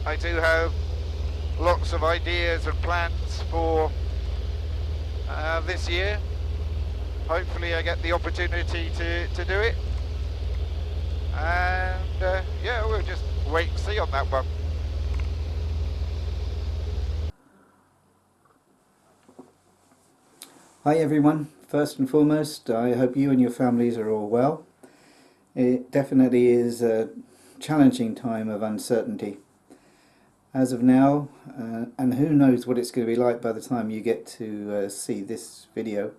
I do have lots of ideas and plans for this year. Hopefully I get the opportunity to do it. And yeah, we'll just wait and see on that one. Hi everyone, first and foremost, I hope you and your families are all well. It definitely is a challenging time of uncertainty. As of now, and who knows what it's going to be like by the time you get to see this video,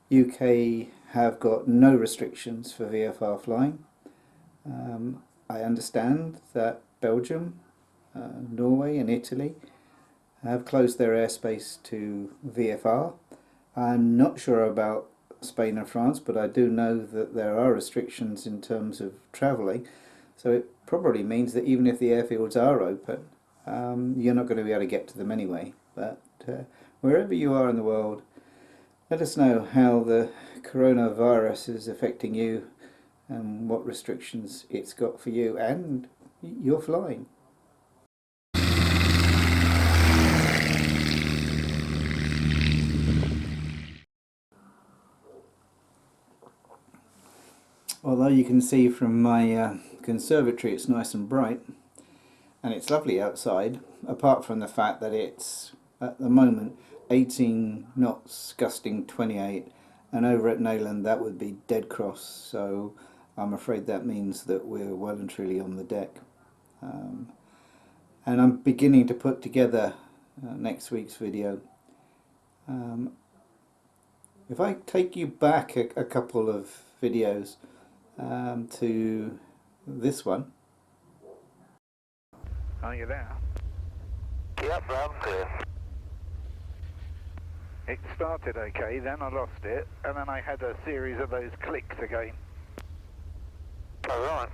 UK have got no restrictions for VFR flying. I understand that Belgium, Norway and Italy have closed their airspace to VFR. I'm not sure about Spain and France, but I do know that there are restrictions in terms of travelling, so it probably means that even if the airfields are open, you're not going to be able to get to them anyway. But wherever you are in the world, let us know how the coronavirus is affecting you and what restrictions it's got for you and your flying. Although you can see from my conservatory it's nice and bright and it's lovely outside, apart from the fact that it's at the moment 18 knots gusting 28, and over at Neyland that would be dead cross, so I'm afraid that means that we're well and truly on the deck. And I'm beginning to put together next week's video. If I take you back a couple of videos to this one. Are you there? Yep, I'm clear. It started okay, then I lost it, and then I had a series of those clicks again. All right.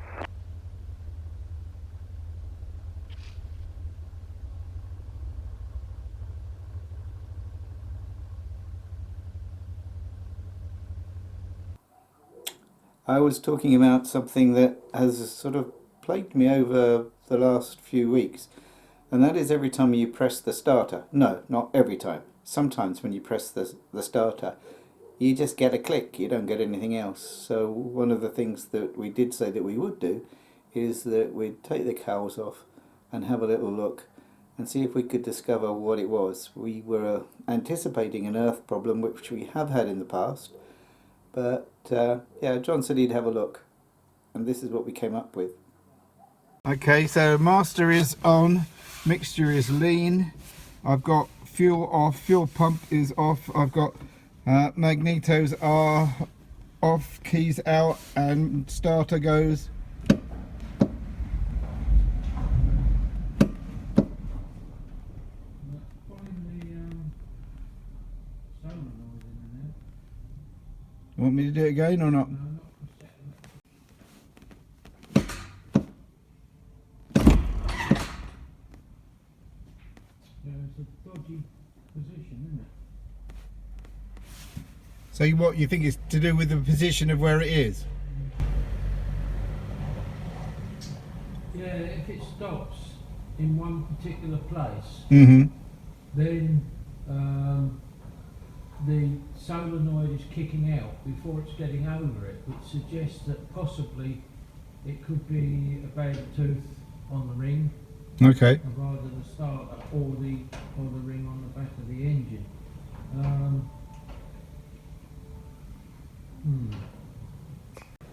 I was talking about something that has sort of plagued me over the last few weeks, and that is every time you press the starter. No, not every time. Sometimes when you press the starter, you just get a click, you don't get anything else. So one of the things that we did say that we would do is that we'd take the cowls off and have a little look and see if we could discover what it was. We were anticipating an earth problem, which we have had in the past, but yeah, John said he'd have a look, and this is what we came up with. Okay, so master is on, mixture is lean, I've got fuel off, fuel pump is off, I've got magnetos are off, keys out, and starter goes. Want me to do it again or not? It's a dodgy position, isn't it? So what you think is to do with the position of where it is? Yeah, if it stops in one particular place, Mm-hmm. then the solenoid is kicking out before it's getting over it, which suggests that possibly it could be a bad tooth on the ring, Okay. rather than the starter or the ring on the back of the engine.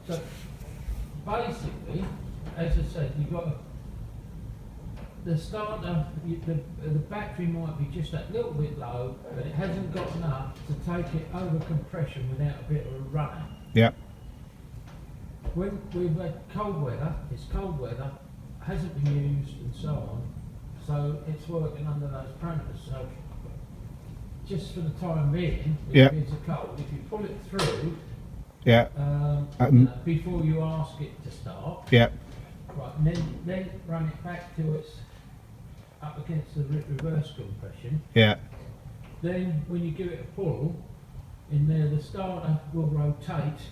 So basically, as I said, you've got the starter, the battery might be just that little bit low, but it hasn't got enough to take it over compression without a bit of a run. Yeah. When we've had cold weather, it's cold weather, hasn't been used and so on, so it's working under those parameters. So just for the time being, Yeah. if it's a cold, if you pull it through, Yeah. you know, before you ask it to start, Yeah. right, and then run it back till it's up against the reverse compression. Yeah. Then when you give it a pull, in there the starter will rotate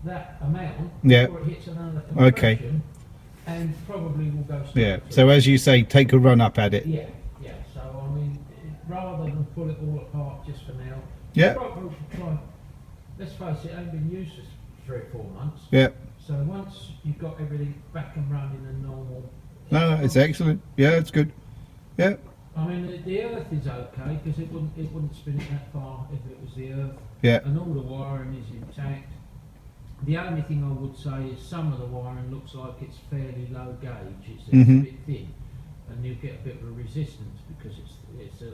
that amount Yeah. before it hits another compression. and probably will go. Yeah. So as you say, take a run up at it. Yeah. So I mean, rather than pull it all apart just for now. Yeah. Probably try. Let's face it, it ain't been used for 3 or 4 months. Yeah. So once you've got everything back and running and normal. No, it's excellent. Yeah, it's good. Yeah. I mean, the earth is okay because it wouldn't spin it that far if it was the earth. Yeah. And all the wiring is intact. The only thing I would say is some of the wiring looks like it's fairly low gauge. It's a bit thin, and you'll get a bit of a resistance because it's a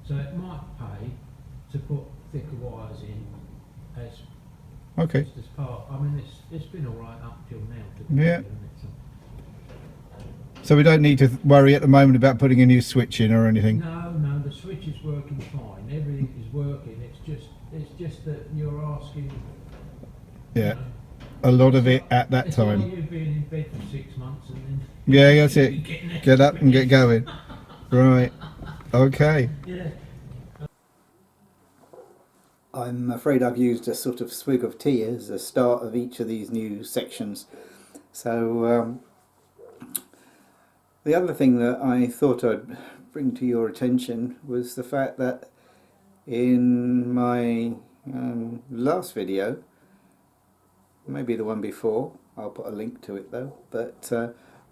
so it might pay to put thicker wires in as Okay. just as part. I mean, it's been all right up till now. Yeah. Hasn't it? So we don't need to worry at the moment about putting a new switch in or anything. No, the switch is working fine. Everything is working. It's just that you're asking. Yeah. You know, A lot of it at that it's like time. you've been in bed for 6 months and then. Yeah, that's it. Get up and get going. Right. Okay. Yeah. I'm afraid I've used a sort of swig of tea as the start of each of these new sections. So the other thing that I thought I'd bring to your attention was the fact that in my last video, maybe the one before, I'll put a link to it though, but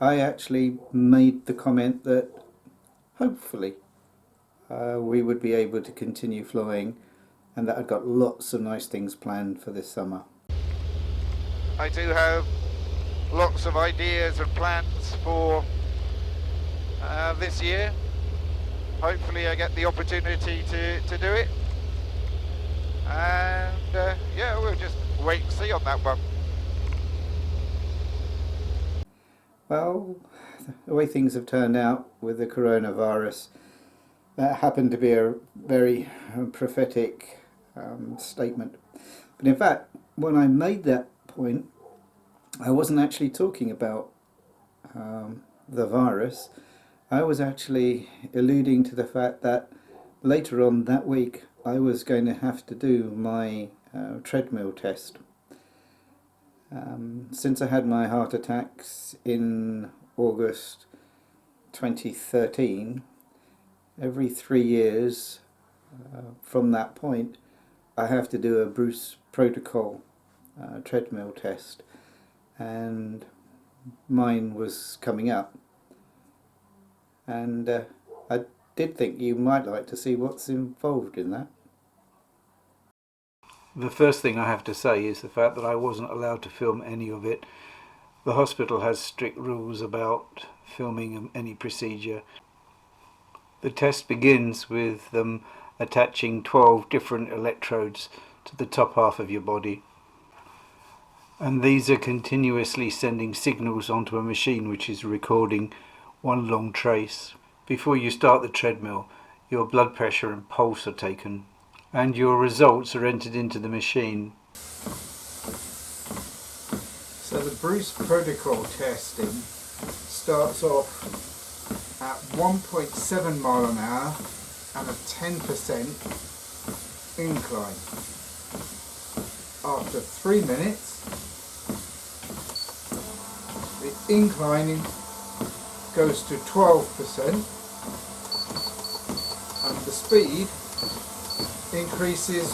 I actually made the comment that hopefully we would be able to continue flying, and that I'd got lots of nice things planned for this summer. I do have lots of ideas and plans for this year. Hopefully I get the opportunity to do it, and yeah, we'll just wait and see on that one. Well, the way things have turned out with the coronavirus, that happened to be a very prophetic statement. But in fact, when I made that point, I wasn't actually talking about the virus. I was actually alluding to the fact that later on that week I was going to have to do my treadmill test. Since I had my heart attacks in August 2013, every 3 years from that point I have to do a Bruce protocol treadmill test, and mine was coming up, and I did think you might like to see what's involved in that. The first thing I have to say is the fact that I wasn't allowed to film any of it. The hospital has strict rules about filming any procedure. The test begins with them attaching 12 different electrodes to the top half of your body. And these are continuously sending signals onto a machine which is recording one long trace. Before you start the treadmill, your blood pressure and pulse are taken, and your results are entered into the machine. So the Bruce protocol testing starts off at 1.7 mile an hour and a 10% incline. After 3 minutes, the incline goes to 12% and the speed increases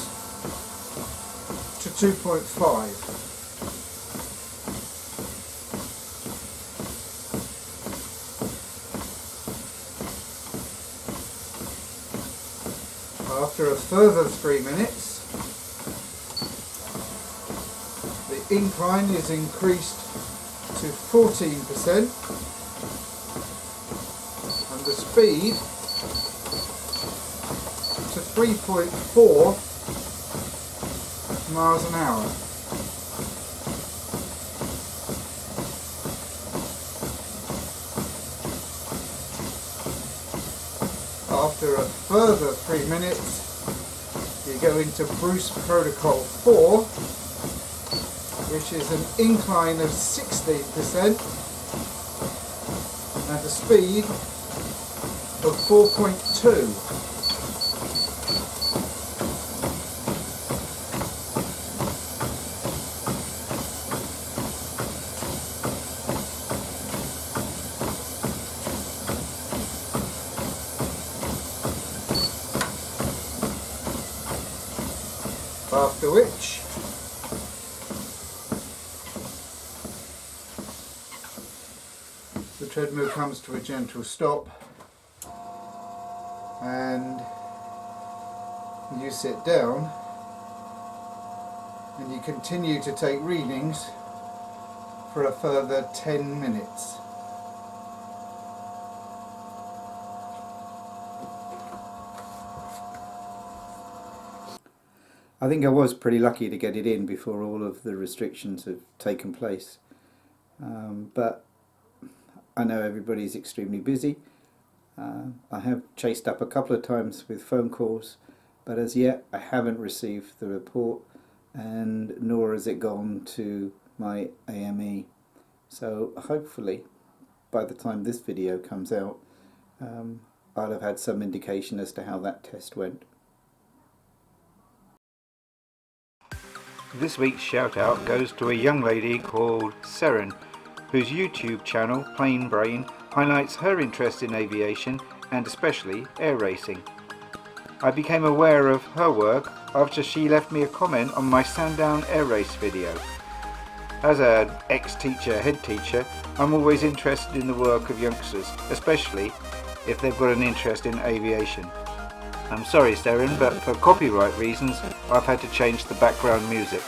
to 2.5. After a further 3 minutes, the incline is increased to 14% and the speed to 3.4 miles an hour. After a further 3 minutes, you go into Bruce Protocol 4, which is an incline of 16% and a speed of 4.2. After which the treadmill comes to a gentle stop and you sit down and you continue to take readings for a further 10 minutes. I think I was pretty lucky to get it in before all of the restrictions have taken place, but I know everybody's extremely busy. I have chased up a couple of times with phone calls, but as yet I haven't received the report, and nor has it gone to my AME. So hopefully by the time this video comes out, I'll have had some indication as to how that test went. This week's shout out goes to a young lady called Seren, whose YouTube channel, Plain Brain, highlights her interest in aviation and especially air racing. I became aware of her work after she left me a comment on my Sandown air race video. As an ex-teacher, head teacher, I'm always interested in the work of youngsters, especially if they've got an interest in aviation. I'm sorry, Seren, but for copyright reasons, I've had to change the background music.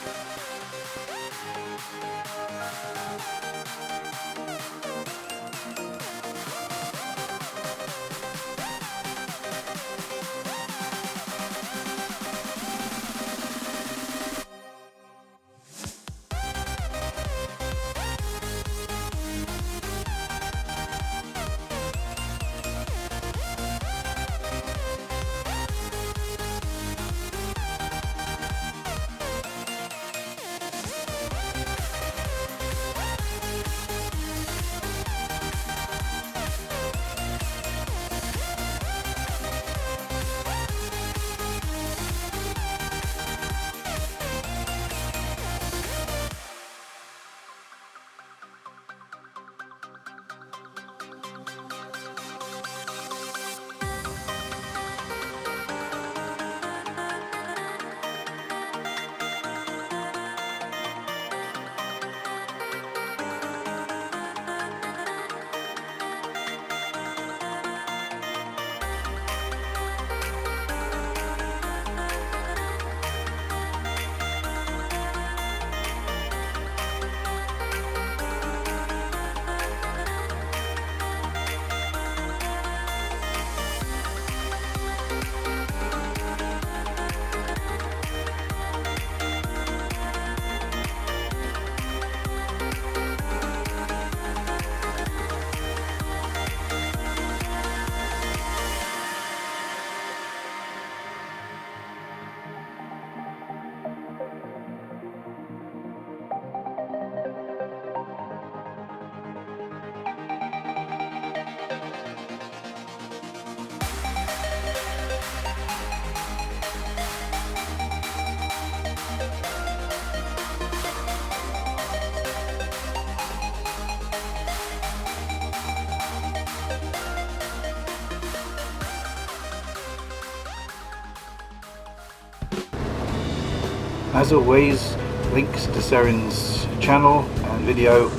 As always, links to Seren's channel and video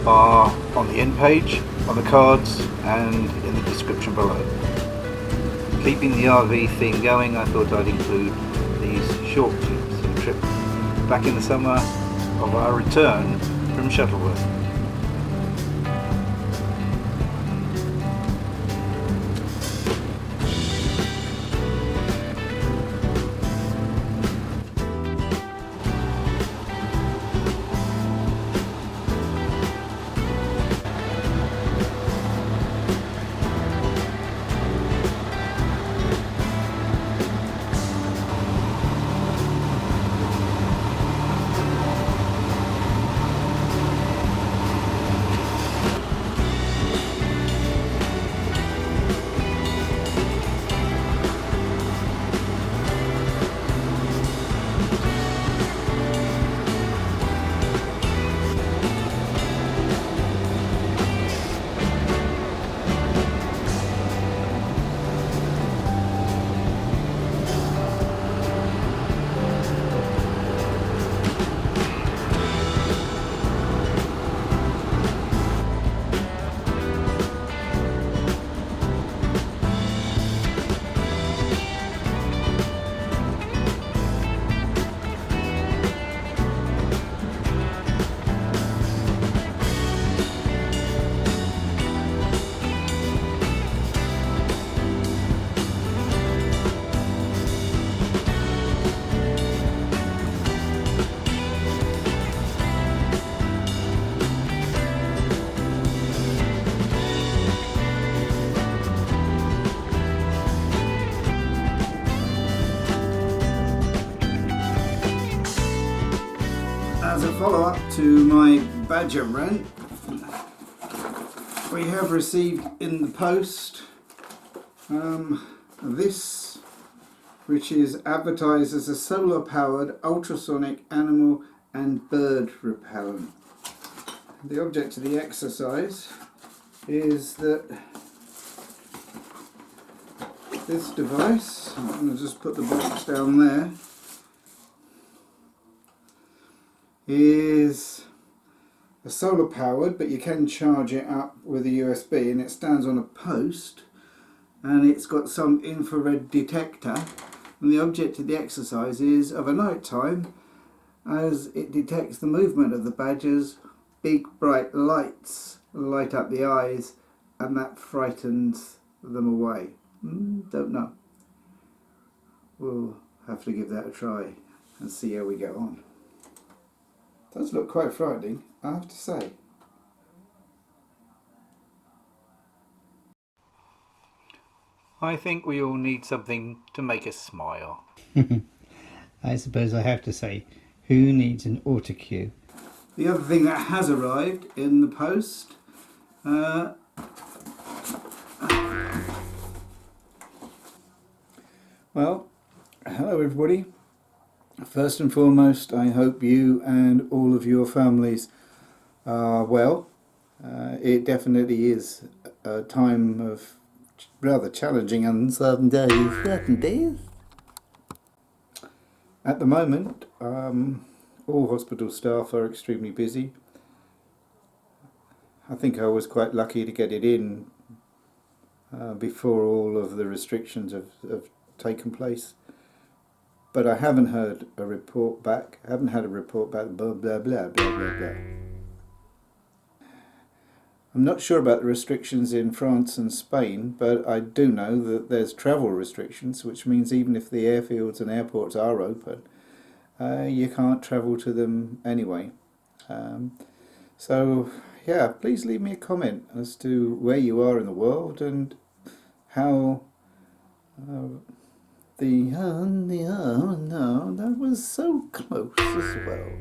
are on the end page, on the cards and in the description below. Keeping the RV theme going, I thought I'd include these short clips of a trip back in the summer of our return from Shuttleworth. follow-up to my Badger rant, we have received in the post this, which is advertised as a solar-powered ultrasonic animal and bird repellent. The object of the exercise is that this device, I'm going to just put the box down there, is a solar powered, but you can charge it up with a USB, and it stands on a post, and it's got some infrared detector, and the object of the exercise is of a night time, as it detects the movement of the badgers. Big bright lights light up the eyes, and that frightens them away. Don't know. We'll have to give that a try and see how we get on. Does look quite frightening, I have to say. I think we all need something to make us smile. I suppose I have to say, who needs an autocue? The other thing that has arrived in the post, well, hello everybody. First and foremost, I hope you and all of your families are well. It definitely is a time of rather challenging and uncertain days. At the moment, all hospital staff are extremely busy. I think I was quite lucky to get it in before all of the restrictions have taken place. But I haven't heard a report back. I haven't had a report back. Blah blah blah blah blah blah. I'm not sure about the restrictions in France and Spain, but I do know that there's travel restrictions, which means even if the airfields and airports are open, you can't travel to them anyway. So yeah, please leave me a comment as to where you are in the world and how. No, that was so close as well.